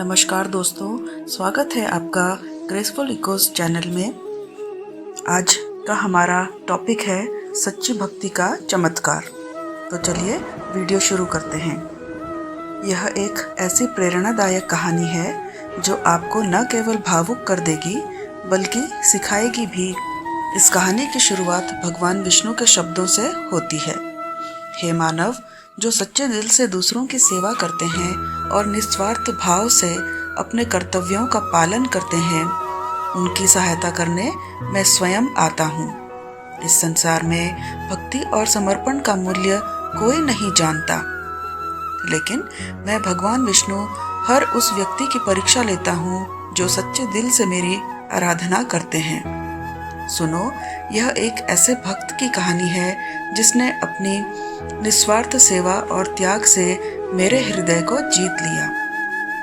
नमस्कार दोस्तों, स्वागत है आपका ग्रेसफुल इकोस चैनल में। आज का हमारा टॉपिक है सच्ची भक्ति का चमत्कार। तो चलिए वीडियो शुरू करते हैं। यह एक ऐसी प्रेरणादायक कहानी है जो आपको न केवल भावुक कर देगी बल्कि सिखाएगी भी। इस कहानी की शुरुआत भगवान विष्णु के शब्दों से होती है। हे मानव, जो सच्चे दिल से दूसरों की सेवा करते हैं और निस्वार्थ भाव से अपने कर्तव्यों का पालन करते हैं, उनकी सहायता करने मैं स्वयं आता हूँ। इस संसार में भक्ति और समर्पण का मूल्य कोई नहीं जानता, लेकिन मैं भगवान विष्णु हर उस व्यक्ति की परीक्षा लेता हूँ जो सच्चे दिल से मेरी आराधना करते हैं। सुनो, यह एक ऐसे भक्त की कहानी है जिसने अपनी निस्वार्थ सेवा और त्याग से मेरे हृदय को जीत लिया।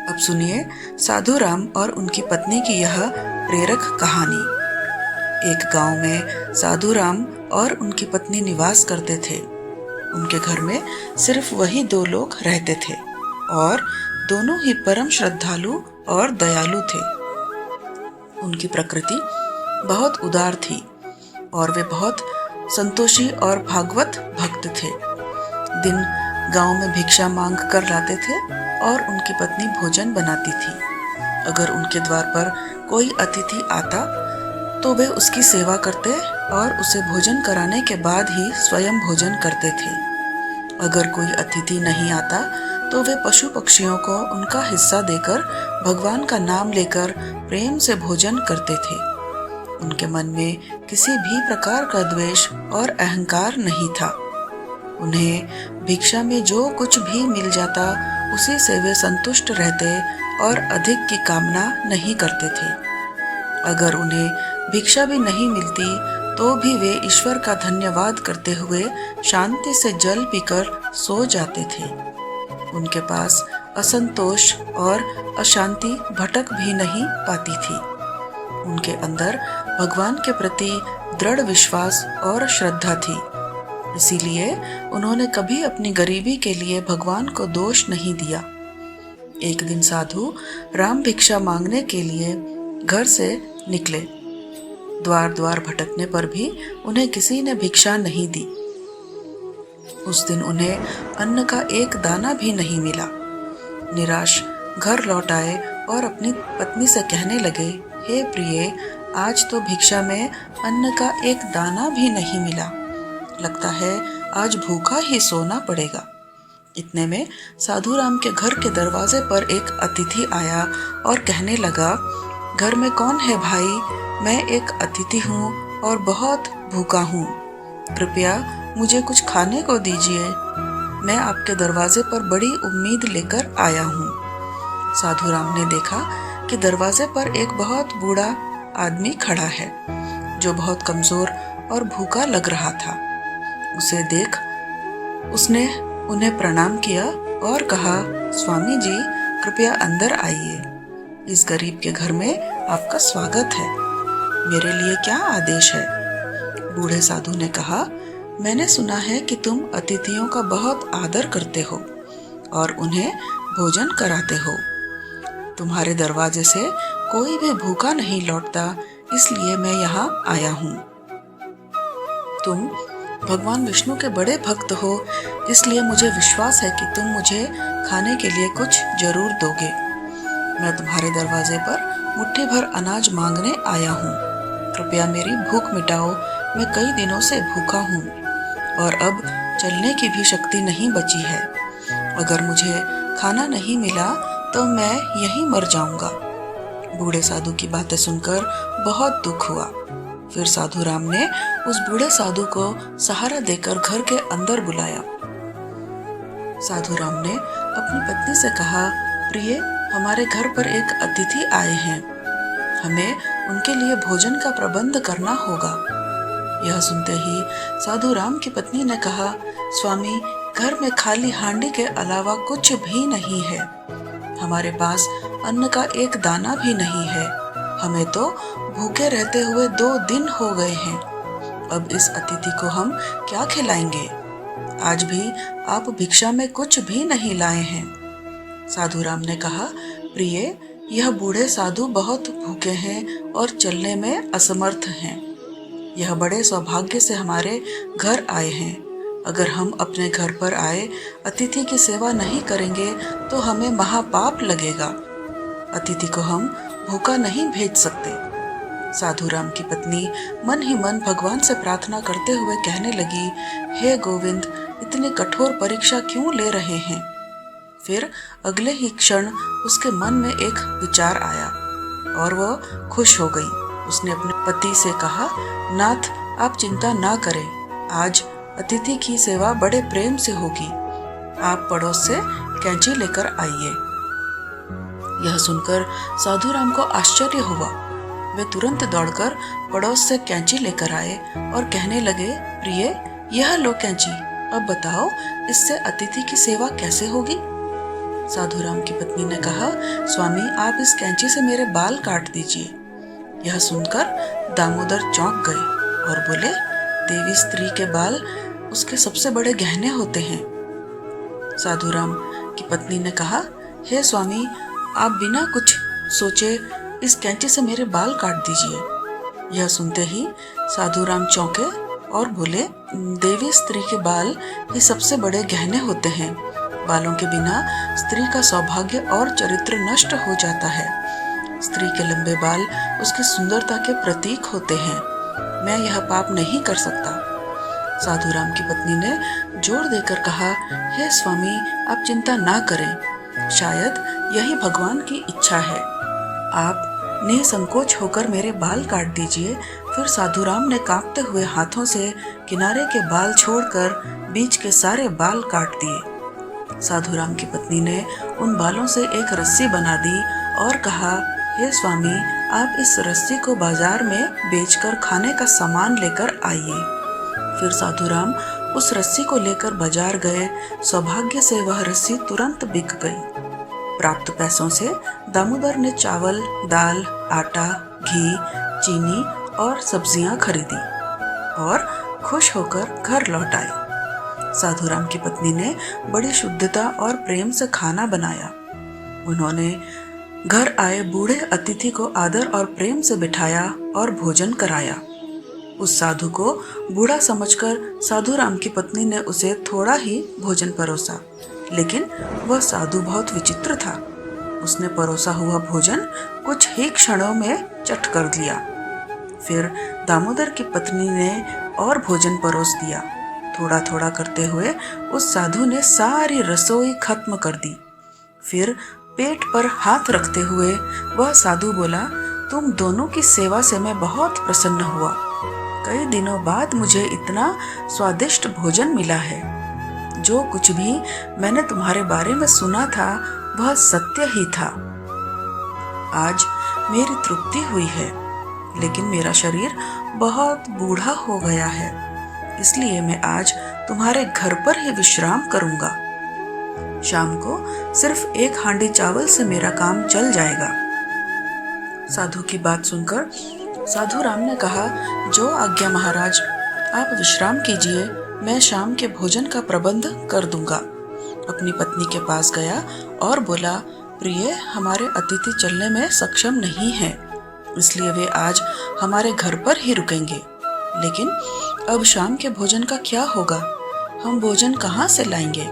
अब सुनिए साधु राम और उनकी पत्नी की यह प्रेरक कहानी। एक गांव में साधु राम और उनकी पत्नी निवास करते थे। उनके घर में सिर्फ वही दो लोग रहते थे और दोनों ही परम श्रद्धालु और दयालु थे। उनकी प्रकृति बहुत उदार थी और वे बहुत संतोषी और भागवत भक्त थे। दिन गांव में भिक्षा मांग कर लाते थे और उनकी पत्नी भोजन बनाती थी। अगर उनके द्वार पर कोई अतिथि आता तो वे उसकी सेवा करते और उसे भोजन कराने के बाद ही स्वयं भोजन करते थे। अगर कोई अतिथि नहीं आता तो वे पशु पक्षियों को उनका हिस्सा देकर भगवान का नाम लेकर प्रेम से भोजन करते थे। उनके मन में किसी भी प्रकार का द्वेष और अहंकार नहीं था। उन्हें भिक्षा में जो कुछ भी मिल जाता उसी से वे संतुष्ट रहते और अधिक की कामना नहीं करते थे। अगर उन्हें भिक्षा भी नहीं मिलती तो भी वे ईश्वर का धन्यवाद करते हुए शांति से जल पीकर सो जाते थे। उनके पास असंतोष और अशांति भटक भी नहीं पाती थी। उनके अंदर भगवान के प्रति दृढ़ विश्वास और श्रद्धा थी। इसीलिए उन्होंने कभी अपनी गरीबी के लिए भगवान को दोष नहीं दिया। एक दिन साधु राम भिक्षा मांगने के लिए घर से निकले। द्वार द्वार भटकने पर भी उन्हें किसी ने भिक्षा नहीं दी। उस दिन उन्हें अन्न का एक दाना भी नहीं मिला। निराश घर लौट आए और अपनी पत्नी से कहने लगे, हे प्रिय, आज तो भिक्षा में अन्न का एक दाना भी नहीं मिला। लगता है आज भूखा ही सोना पड़ेगा। इतने में साधु राम के घर के दरवाजे पर एक अतिथि आया और कहने लगा, घर में कौन है भाई? मैं एक अतिथि हूँ और बहुत भूखा हूँ। कृपया मुझे कुछ खाने को दीजिए। मैं आपके दरवाजे पर बड़ी उम्मीद लेकर आया हूँ। साधु राम ने देखा कि दरवाजे पर एक बहुत बूढ़ा आदमी खड़ा है जो बहुत कमजोर और भूखा लग रहा था। उसे देख उसने उन्हें प्रणाम किया और कहा, स्वामी जी, कृपया अंदर आइए। इस गरीब के घर में आपका स्वागत है। मेरे लिए क्या आदेश है? बूढ़े साधु ने कहा, मैंने सुना है कि तुम अतिथियों का बहुत आदर करते हो और उन्हें भोजन कराते हो। तुम्हारे दरवाजे से कोई भी भूखा नहीं लौटता, इसलिए मैं यहाँ आया हूँ। तुम भगवान विष्णु के बड़े भक्त हो, इसलिए मुझे विश्वास है कि तुम मुझे खाने के लिए कुछ जरूर दोगे। मैं तुम्हारे दरवाजे पर मुट्ठी भर अनाज मांगने आया हूँ। कृपया मेरी भूख मिटाओ। मैं कई दिनों से भूखा हूँ और अब चलने की भी शक्ति नहीं बची है। अगर मुझे खाना नहीं मिला तो मैं यहीं मर जाऊंगा। बूढ़े साधु की बातें सुनकर बहुत दुख हुआ। फिर साधु राम ने उस बूढ़े साधु को सहारा देकर घर के अंदर बुलाया। साधु राम ने अपनी पत्नी से कहा, प्रिय, हमारे घर पर एक अतिथि आए हैं। हमें उनके लिए भोजन का प्रबंध करना होगा। यह सुनते ही साधु राम की पत्नी ने कहा, स्वामी, घर में खाली हांडी के अलावा कुछ भी नहीं है। हमारे पास अन्न का एक दाना भी नहीं है। हमें तो भूखे रहते हुए 2 दिन हो गए हैं। अब इस अतिथि को हम क्या खिलाएंगे? आज भी आप भिक्षा में कुछ भी नहीं लाए हैं। साधु राम ने कहा, प्रिय, यह बूढ़े साधु बहुत भूखे हैं और चलने में असमर्थ हैं। यह बड़े सौभाग्य से हमारे घर आए हैं। अगर हम अपने घर पर आए अतिथि की सेवा नहीं करेंगे तो हमें महापाप लगेगा। अतिथि को हम भूखा नहीं भेज सकते। साधु राम की पत्नी मन ही मन भगवान से प्रार्थना करते हुए कहने लगी, हे गोविंद, इतनी कठोर परीक्षा क्यों ले रहे हैं? फिर अगले ही क्षण उसके मन में एक विचार आया और वह खुश हो गई। उसने अपने पति से कहा, नाथ, आप चिंता ना करें, आज अतिथि की सेवा बड़े प्रेम से होगी। आप पड़ोस से कैंची लेकर आइए। यह सुनकर साधु राम को आश्चर्य हुआ। वे तुरंत दौड़कर पड़ोस से कैंची लेकर आए और कहने लगे, प्रिय, यह लो कैंची, अब बताओ इससे अतिथि की सेवा कैसे होगी? साधु राम की पत्नी ने कहा, स्वामी, आप इस कैंची से मेरे बाल काट दीजिए। यह सुनकर दामोदर चौंक गए और बोले, देवी स्त्री के बाल उसके सबसे बड़े गहने होते हैं। साधु राम की पत्नी ने कहा, हे स्वामी, आप बिना कुछ सोचे इस कैंची से मेरे बाल काट दीजिए। यह सुनते ही साधु राम चौंके और बोले, देवी स्त्री के बाल ही सबसे बड़े गहने होते हैं। बालों के बिना स्त्री का सौभाग्य और चरित्र नष्ट हो जाता है। स्त्री के लंबे बाल उसकी सुंदरता के प्रतीक होते हैं। मैं यह पाप नहीं कर सकता। साधु राम की पत्नी ने जोर देकर कहा, हे स्वामी, आप चिंता ना करें, शायद यही भगवान की इच्छा है। आप निसंकोच होकर मेरे बाल काट दीजिए। फिर साधु राम ने कांपते हुए हाथों से किनारे के बाल छोड़कर बीच के सारे बाल काट दिए। साधु राम की पत्नी ने उन बालों से एक रस्सी बना दी और कहा, हे स्वामी, आप इस रस्सी को बाजार में बेचकर खाने का सामान लेकर आइए। फिर साधु राम उस रस्सी को लेकर बाजार गए। सौभाग्य से वह रस्सी तुरंत बिक गई। प्राप्त पैसों से दामोदर ने चावल, दाल, आटा, घी, चीनी और सब्जियां खरीदी और खुश होकर घर लौट आए। साधु राम की पत्नी ने बड़ी शुद्धता और प्रेम से खाना बनाया। उन्होंने घर आए बूढ़े अतिथि को आदर और प्रेम से बिठाया और भोजन कराया। उस साधु को बूढ़ा समझकर साधु राम की पत्नी ने उसे थोड़ा ही भोजन परोसा, लेकिन वह साधु बहुत विचित्र था। उसने परोसा हुआ भोजन कुछ ही क्षणों में चट कर दिया। फिर दामोदर की पत्नी ने और भोजन परोस दिया। थोड़ा थोड़ा करते हुए उस साधु ने सारी रसोई खत्म कर दी। फिर पेट पर हाथ रखते हुए वह साधु बोला, तुम दोनों की सेवा से मैं बहुत प्रसन्न हुआ। कई दिनों बाद मुझे इतना स्वादिष्ट भोजन मिला है। जो कुछ भी मैंने तुम्हारे बारे में सुना था वह सत्य ही था। आज मेरी तृप्ति हुई है, लेकिन मेरा शरीर बहुत बूढ़ा हो गया है, इसलिए मैं आज तुम्हारे घर पर ही विश्राम करूंगा। शाम को सिर्फ एक हांडी चावल से मेरा काम चल जाएगा। साधु की बात सुनकर साधु राम ने कहा, जो आज्ञा महाराज, आप विश्राम कीजिए, मैं शाम के भोजन का प्रबंध कर दूंगा। अपनी पत्नी के पास गया और बोला, प्रिय, हमारे अतिथि चलने में सक्षम नहीं हैं, इसलिए वे आज हमारे घर पर ही रुकेंगे। लेकिन अब शाम के भोजन का क्या होगा? हम भोजन कहाँ से लाएंगे?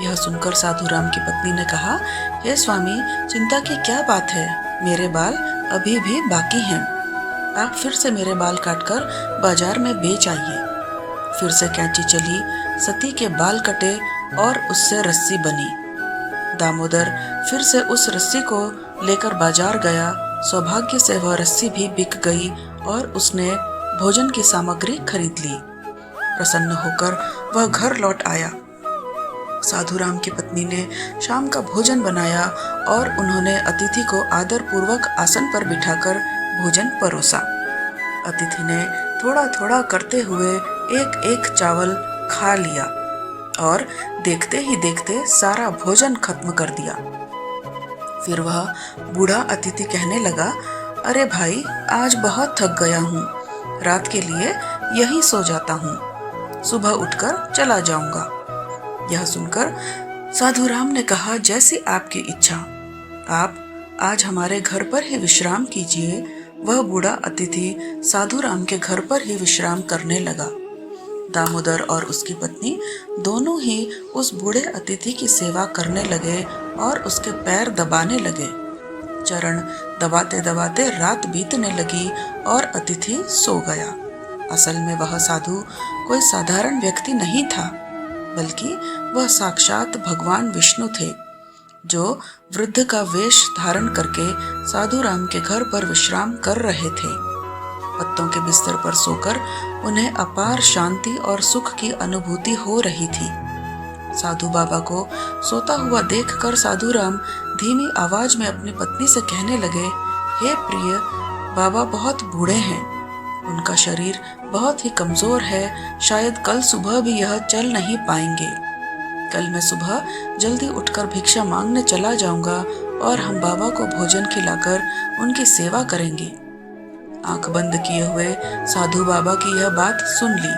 यह सुनकर साधु राम की पत्नी ने कहा, हे स्वामी, चिंता की क्या बात है? मेरे बाल अभी भी बाकी हैं। आप फिर से मेरे बाल काटकर बाजार में बेच आइए। फिर से कैंची चली, सती के बाल कटे और उससे रस्सी बनी। दामोदर फिर से उस रस्सी को लेकर बाजार गया। सौभाग्य से वह रस्सी भी बिक गई और उसने भोजन की सामग्री खरीद ली। प्रसन्न होकर वह घर लौट आया। साधु राम की पत्नी ने शाम का भोजन बनाया और उन्होंने अतिथि को आदर पूर्वक आसन पर बिठाकर भोजन परोसा। अतिथि ने थोड़ा थोड़ा करते हुए एक एक चावल खा लिया और देखते ही देखते सारा भोजन खत्म कर दिया। फिर वह बूढ़ा अतिथि कहने लगा, अरे भाई, आज बहुत थक गया हूँ, रात के लिए यहीं सो जाता हूँ, सुबह उठकर चला जाऊंगा। यह सुनकर साधु राम ने कहा, जैसी आपकी इच्छा। आप आज हमारे घर पर ही विश्राम कीजिए। वह बूढ़ा अतिथि साधु राम के घर पर ही विश्राम करने लगा। दामोदर और उसकी पत्नी दोनों ही उस बूढ़े अतिथि की सेवा करने लगे और उसके पैर दबाने लगे। चरण दबाते दबाते रात बीतने लगी और अतिथि सो गया। असल में वह साधु कोई साधारण व्यक्ति नहीं था, बल्कि वह साक्षात भगवान विष्णु थे, जो वृद्ध का वेश धारण करके साधु राम के घर पर विश्राम कर रहे थे। पत्तों के बिस्तर पर सोकर उन्हें अपार शांति और सुख की अनुभूति हो रही थी। साधु बाबा को सोता हुआ देखकर साधु राम धीमी आवाज में अपनी पत्नी से कहने लगे, हे प्रिय, बाबा बहुत बूढ़े हैं। उनका शरीर बहुत ही कमजोर है। शायद कल सुबह भी यह चल नहीं पाएंगे। कल मैं सुबह जल्दी उठकर भिक्षा मांगने चला जाऊंगा और हम बाबा को भोजन खिलाकर उनकी सेवा करेंगे। आंख बंद किए हुए साधु बाबा की यह बात सुन ली।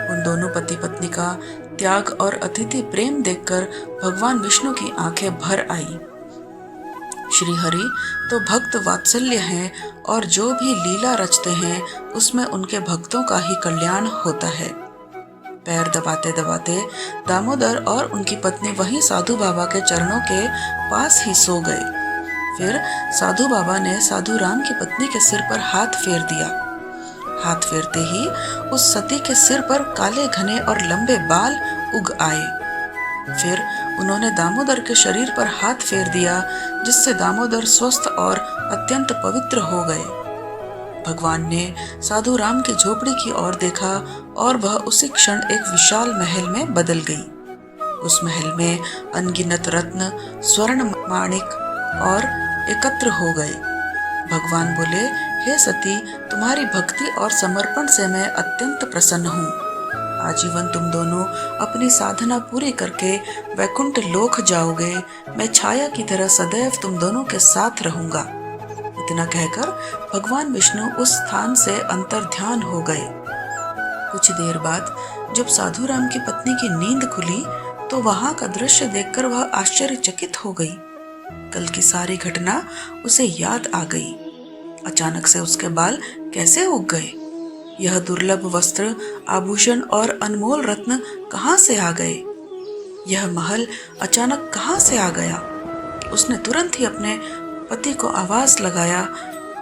उन दोनों पति पत्नी का त्याग और अतिथि प्रेम देखकर भगवान विष्णु की आंखें भर आई। श्री हरि तो भक्त वात्सल्य हैं और जो भी लीला रचते हैं उसमें उनके भक्तों का ही कल्याण होता है। पैर दबाते दबाते दामोदर और उनकी पत्नी वहीं साधु बाबा के चरणों के पास ही सो गए। फिर साधु बाबा ने साधु राम की पत्नी के सिर पर हाथ फेर दिया। हाथ फेरते ही उस सती के सिर पर काले घने और लंबे बाल उग आए। फिर उन्होंने दामोदर के शरीर पर हाथ फेर दिया, जिससे दामोदर स्वस्थ और अत्यंत पवित्र हो गए। भगवान ने साधु राम की झोपड़ी की ओर देखा और वह उसी क्षण एक विशाल महल में बदल गई। उस महल में अनगिनत रत्न, स्वर्ण, माणिक और एकत्र हो गए। भगवान बोले, हे सती, तुम्हारी भक्ति और समर्पण से मैं अत्यंत प्रसन्न हूँ। आजीवन तुम दोनों अपनी साधना पूरी करके वैकुंठ लोक जाओगे। मैं छाया की तरह सदैव तुम दोनों के साथ रहूंगा। इतना कहकर भगवान विष्णु उस स्थान से अंतर्ध्यान हो गए। कुछ देर बाद जब साधु राम की पत्नी की नींद खुली तो वहां का दृश्य देखकर वह आश्चर्यचकित हो गई। कल की सारी घटना उसे याद आ गई। अचानक से उसके बाल कैसे उग गए? यह दुर्लभ वस्त्र, आभूषण और अनमोल रत्न कहाँ से आ गए? यह महल अचानक कहाँ से आ गया? उसने तुरंत ही अपने पति को आवाज लगाया।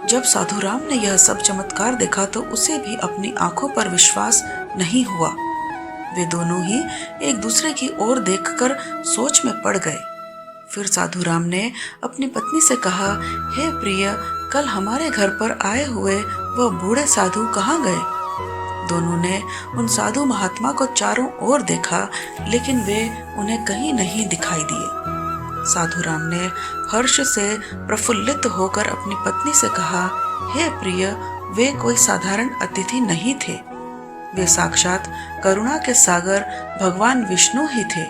जब साधु राम ने यह सब चमत्कार देखा तो उसे भी अपनी आंखों पर विश्वास नहीं हुआ। वे दोनों ही एक दूसरे की ओर देखकर सोच में पड़ गए। फिर साधु राम ने अपनी पत्नी से कहा, हे प्रिय, कल हमारे घर पर आए हुए वह बूढ़े साधु कहाँ गए? दोनों ने उन साधु महात्मा को चारों ओर देखा, लेकिन वे उन्हें कहीं नहीं दिखाई दिए। साधु राम ने हर्ष से प्रफुल्लित होकर अपनी पत्नी से कहा, हे प्रिय, वे कोई साधारण अतिथि नहीं थे। वे साक्षात करुणा के सागर भगवान विष्णु ही थे।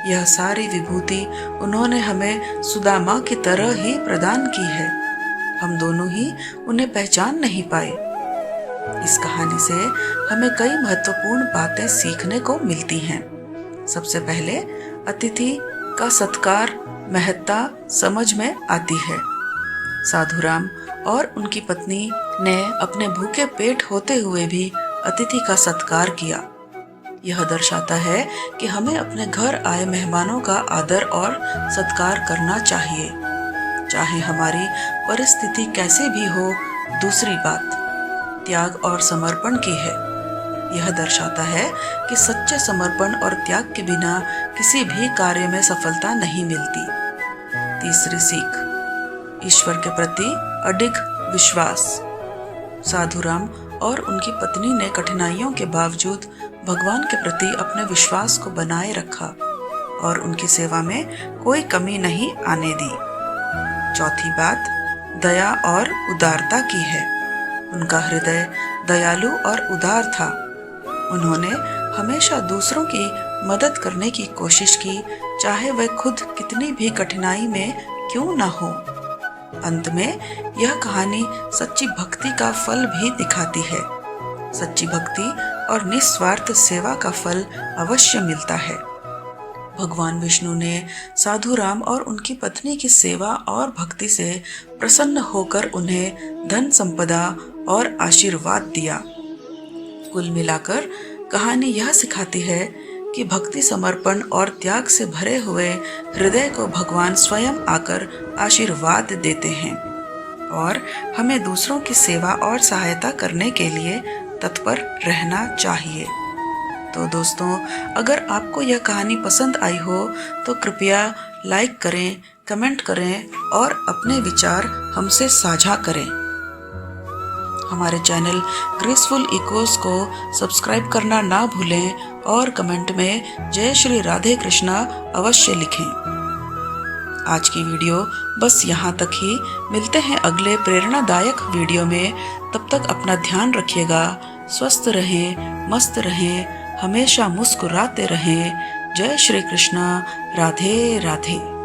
यह सारी विभूति उन्होंने हमें सुदामा की तरह ही प्रदान की है। हम दोनों ही उन्हें पहचान नहीं पाए। इस कहानी से हमें कई महत्वपूर्ण बातें सीखने को मिलती हैं। सबसे पहले अतिथि का सत्कार, महत्ता समझ में आती है। साधु राम और उनकी पत्नी ने अपने भूखे पेट होते हुए भी अतिथि का सत्कार किया। यह दर्शाता है कि हमें अपने घर आए मेहमानों का आदर और सत्कार करना चाहिए, चाहे हमारी परिस्थिति कैसे भी हो। दूसरी बात त्याग और समर्पण की है। यह दर्शाता है कि सच्चे समर्पण और त्याग के बिना किसी भी कार्य में सफलता नहीं मिलती। तीसरी सीख, ईश्वर के प्रति अडिग विश्वास। साधु राम और उनकी पत्नी ने कठिनाइयों के बावजूद भगवान के प्रति अपने विश्वास को बनाए रखा और उनकी सेवा में कोई कमी नहीं आने दी। चौथी बात दया और उदारता की है। उनका हृदय दयालु और उदार था। उन्होंने हमेशा दूसरों की मदद करने की कोशिश की, चाहे वह खुद कितनी भी कठिनाई में क्यों न हो। अंत में यह कहानी सच्ची भक्ति का फल भी दिखाती है। सच्ची भक्ति और निस्वार्थ सेवा का फल अवश्य मिलता है। भगवान विष्णु ने साधु राम और उनकी पत्नी की सेवा और भक्ति से प्रसन्न होकर उन्हें धन संपदा और आशीर्वाद दिया। कुल मिलाकर कहानी यह सिखाती है कि भक्ति, समर्पण और त्याग से भरे हुए हृदय को भगवान स्वयं आकर आशीर्वाद देते हैं और हमें दूसरों की सेवा और सहायता करने के लिए तत्पर रहना चाहिए। तो दोस्तों, अगर आपको यह कहानी पसंद आई हो तो कृपया लाइक करें, कमेंट करें और अपने विचार हमसे साझा करें। हमारे चैनल ग्रेसफुल इकोस को सब्सक्राइब करना ना भूलें और कमेंट में जय श्री राधे कृष्णा अवश्य लिखें। आज की वीडियो बस यहाँ तक ही। मिलते हैं अगले प्रेरणादायक वीडियो में। तब तक अपना ध्यान रखिएगा। स्वस्थ रहें, मस्त रहें, हमेशा मुस्कुराते रहें। जय श्री कृष्णा। राधे राधे।